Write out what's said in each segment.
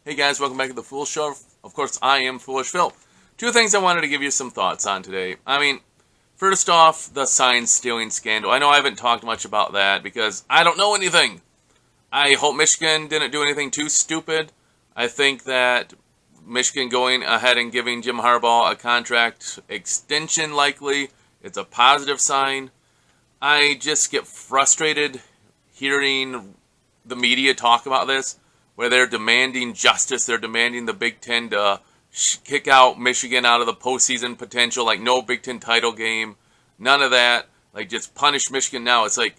Hey guys, welcome back to the Fool Show. Of course, I am Foolish Phil. Two things I wanted to give you some thoughts on today. First off, the sign stealing scandal. I know I haven't talked much about that because I don't know anything. I hope Michigan didn't do anything too stupid. I think that Michigan going ahead and giving Jim Harbaugh a contract extension likely, it's a positive sign. I just get frustrated hearing the media talk about this, where they're demanding justice. They're demanding the Big Ten to kick out Michigan out of the postseason potential, like no Big Ten title game, none of that. Like, just punish Michigan now. It's like,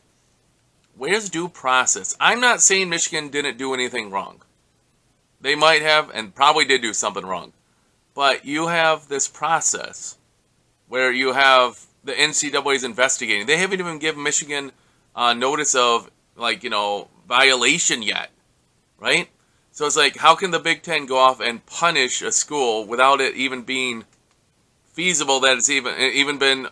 where's due process? I'm not saying Michigan didn't do anything wrong. They might have, and probably did do something wrong. But you have this process where you have the NCAA's investigating. They haven't even given Michigan notice of, violation yet. Right? So it's like, how can the Big Ten go off and punish a school without it even being feasible that it's even been,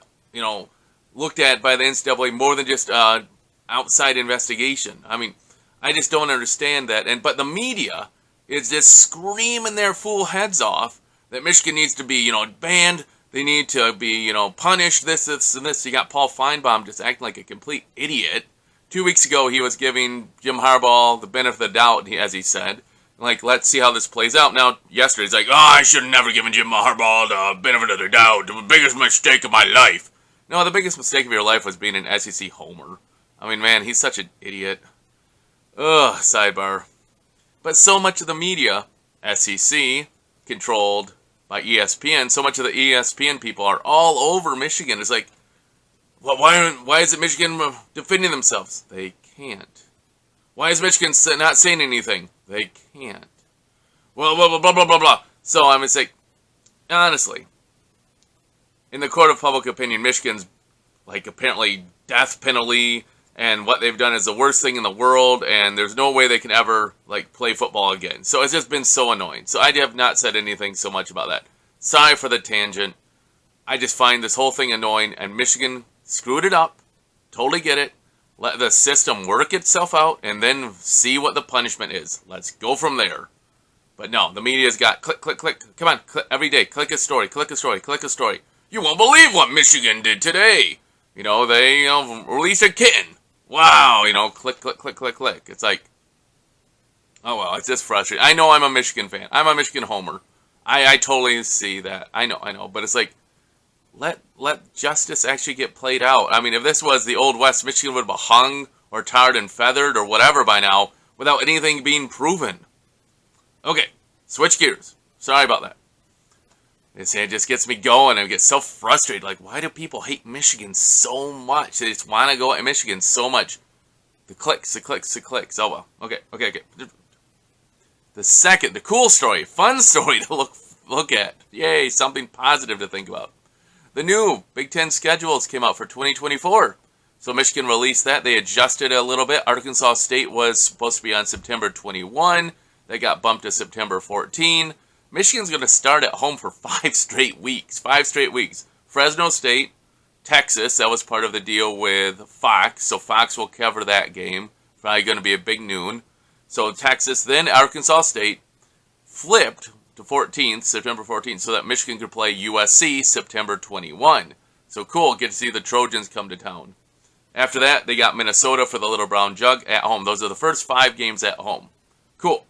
looked at by the NCAA more than just outside investigation? I just don't understand that. But the media is just screaming their fool heads off that Michigan needs to be, banned. They need to be, punished, this, and this. You got Paul Feinbaum just acting like a complete idiot. 2 weeks ago, he was giving Jim Harbaugh the benefit of the doubt, as he said. Like, let's see how this plays out. Now, yesterday, he's like, I should have never given Jim Harbaugh the benefit of the doubt. The biggest mistake of my life. No, the biggest mistake of your life was being an SEC homer. Man, he's such an idiot. Ugh, sidebar. But so much of the media, SEC, controlled by ESPN, so much of the ESPN people are all over Michigan. It's like, well, why is it Michigan defending themselves? They can't. Why is Michigan not saying anything? They can't. Well, blah, blah, blah, blah, blah, blah. So I'm going to say, honestly, in the court of public opinion, Michigan's, apparently death penalty, and what they've done is the worst thing in the world, and there's no way they can ever, play football again. So it's just been so annoying. So I have not said anything so much about that. Sorry for the tangent. I just find this whole thing annoying, and Michigan screwed it up. Totally get it. Let the system work itself out and then see what the punishment is. Let's go from there. But no, the media's got click, click, click. Come on, click, every day, click a story, click a story, click a story. You won't believe what Michigan did today. They released a kitten. Wow, click, click, click, click, click. It's like, oh well, it's just frustrating. I know I'm a Michigan fan. I'm a Michigan homer. I totally see that. I know, but it's like, let justice actually get played out. If this was the Old West, Michigan would have been hung or tarred and feathered or whatever by now without anything being proven. Okay, switch gears. Sorry about that. It just gets me going. I get so frustrated. Like, why do people hate Michigan so much? They just want to go at Michigan so much. The clicks. Oh, well. Okay. The cool story, fun story to look at. Yay, something positive to think about. The new Big Ten schedules came out for 2024. So Michigan released that. They adjusted it a little bit. Arkansas State was supposed to be on September 21. They got bumped to September 14. Michigan's going to start at home for 5 straight weeks. 5 straight weeks. Fresno State, Texas, that was part of the deal with Fox. So Fox will cover that game. Probably going to be a big noon. So Texas, then Arkansas State, flipped to September 14th, so that Michigan could play USC September 21. So cool, get to see the Trojans come to town. After that, they got Minnesota for the Little Brown Jug at home. Those are the first 5 games at home. Cool.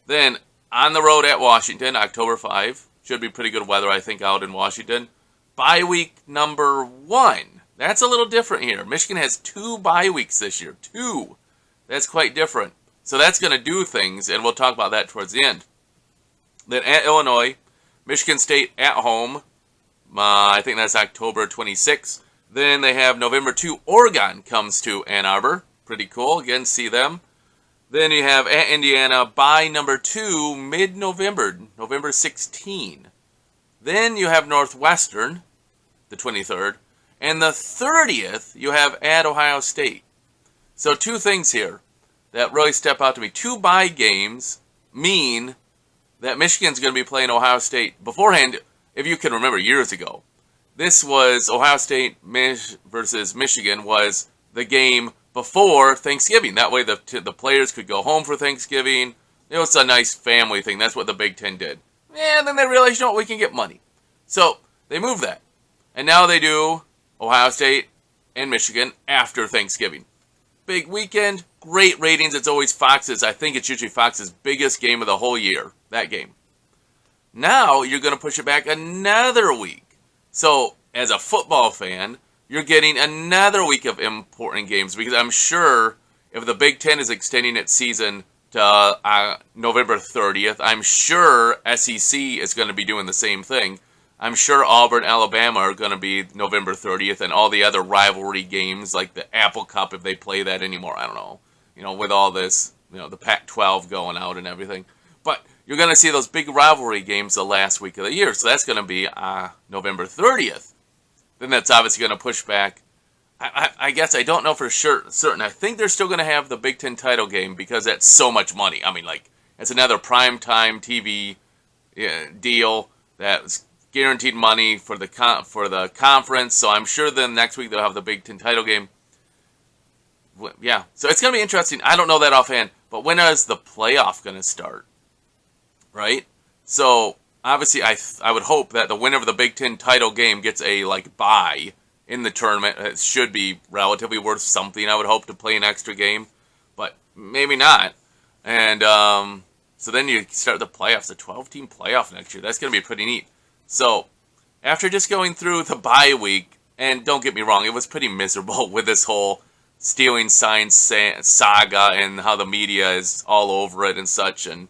Then, on the road at Washington, October 5. Should be pretty good weather, I think, out in Washington. Bye week number 1. That's a little different here. Michigan has 2 bye weeks this year. 2. That's quite different. So that's going to do things, and we'll talk about that towards the end. Then at Illinois, Michigan State at home. I think that's October 26th. Then they have November 2, Oregon comes to Ann Arbor. Pretty cool. Again, see them. Then you have at Indiana, bye number 2, mid-November, November 16. Then you have Northwestern, the 23rd. And the 30th, you have at Ohio State. So 2 things here that really step out to me. 2 bye games mean that Michigan's going to be playing Ohio State beforehand. If you can remember years ago, this was Ohio State versus Michigan was the game before Thanksgiving. That way the players could go home for Thanksgiving. It was a nice family thing. That's what the Big Ten did. And then they realized, you know what, we can get money. So they moved that. And now they do Ohio State and Michigan after Thanksgiving. Big weekend, great ratings. It's always Fox's. I think it's usually Fox's biggest game of the whole year, that game. Now you're going to push it back another week. So as a football fan, you're getting another week of important games because I'm sure if the Big Ten is extending its season to November 30th, I'm sure SEC is going to be doing the same thing. I'm sure Auburn, Alabama are going to be November 30th, and all the other rivalry games like the Apple Cup, if they play that anymore, I don't know. With all this, the Pac-12 going out and everything. But you're going to see those big rivalry games the last week of the year, so that's going to be November 30th. Then that's obviously going to push back. I guess I don't know for certain. I think they're still going to have the Big Ten title game because that's so much money. I mean, it's another primetime TV deal that's guaranteed money for the conference. So I'm sure then next week they'll have the Big Ten title game. Yeah, so it's going to be interesting. I don't know that offhand, but when is the playoff going to start? Right? So obviously I would hope that the winner of the Big Ten title game gets a bye in the tournament. It should be relatively worth something. I would hope to play an extra game, but maybe not. And so then you start the playoffs, the 12-team playoff next year. That's going to be pretty neat. So after just going through the bye week, and don't get me wrong, it was pretty miserable with this whole stealing signs saga and how the media is all over it and such, and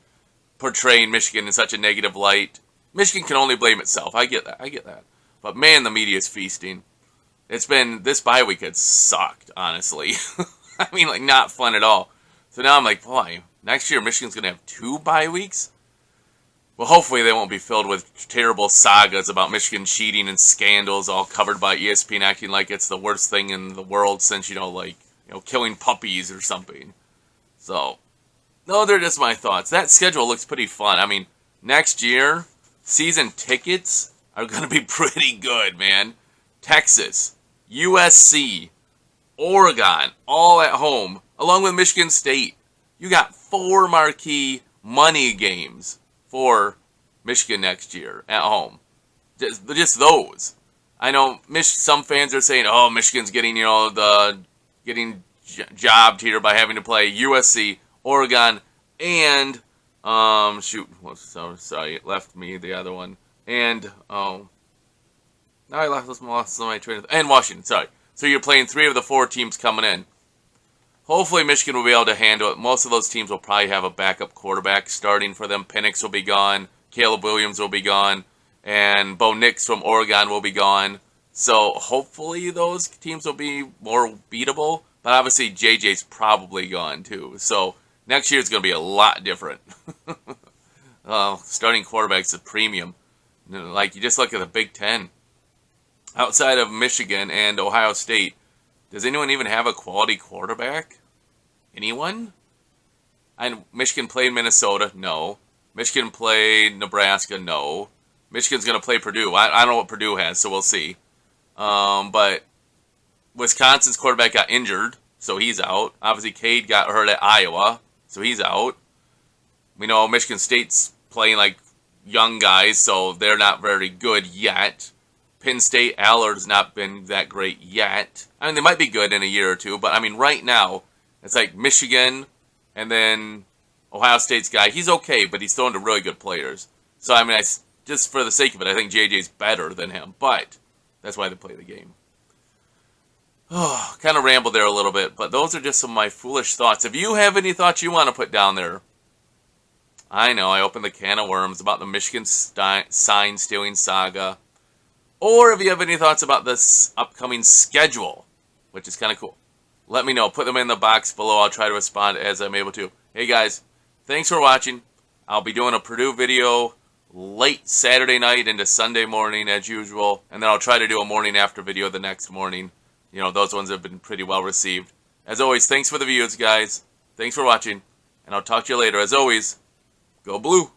portraying Michigan in such a negative light. Michigan can only blame itself. I get that. But man, the media is feasting. This bye week had sucked, honestly. I mean, not fun at all. So now I'm like, boy, next year Michigan's going to have 2 bye weeks? Well, hopefully they won't be filled with terrible sagas about Michigan cheating and scandals all covered by ESPN acting like it's the worst thing in the world since, killing puppies or something. So, no, they're just my thoughts. That schedule looks pretty fun. I mean, next year, season tickets are going to be pretty good, man. Texas, USC, Oregon, all at home, along with Michigan State. You got 4 marquee money games for Michigan next year at home. Just those. I know some fans are saying, "Oh, Michigan's getting jobbed here by having to play USC, Oregon, and sorry, it left me the other one, and now I lost my train of thought. And Washington, sorry. So you're playing 3 of the 4 teams coming in. Hopefully Michigan will be able to handle it. Most of those teams will probably have a backup quarterback starting for them. Penix will be gone. Caleb Williams will be gone. And Bo Nix from Oregon will be gone. So hopefully those teams will be more beatable. But obviously JJ's probably gone too. So next year is going to be a lot different. Starting quarterback's a premium. You just look at the Big Ten. Outside of Michigan and Ohio State, does anyone even have a quality quarterback? Anyone? And Michigan played Minnesota? No. Michigan played Nebraska? No. Michigan's going to play Purdue. I don't know what Purdue has, so we'll see. But Wisconsin's quarterback got injured, so he's out. Obviously, Cade got hurt at Iowa, so he's out. We know Michigan State's playing young guys, so they're not very good yet. Penn State, Allard's not been that great yet. I mean, they might be good in a year or two, but I mean, right now, it's Michigan, and then Ohio State's guy. He's okay, but he's throwing to really good players. So, I mean, just for the sake of it, I think JJ's better than him, but that's why they play the game. Oh, kind of rambled there a little bit, but those are just some of my foolish thoughts. If you have any thoughts you want to put down there, I know I opened the can of worms about the Michigan sign-stealing saga. Or if you have any thoughts about this upcoming schedule, which is kind of cool, let me know. Put them in the box below. I'll try to respond as I'm able to. Hey guys, thanks for watching. I'll be doing a Purdue video late Saturday night into Sunday morning as usual. And then I'll try to do a morning after video the next morning. Those ones have been pretty well received. As always, thanks for the views, guys. Thanks for watching. And I'll talk to you later. As always, go blue.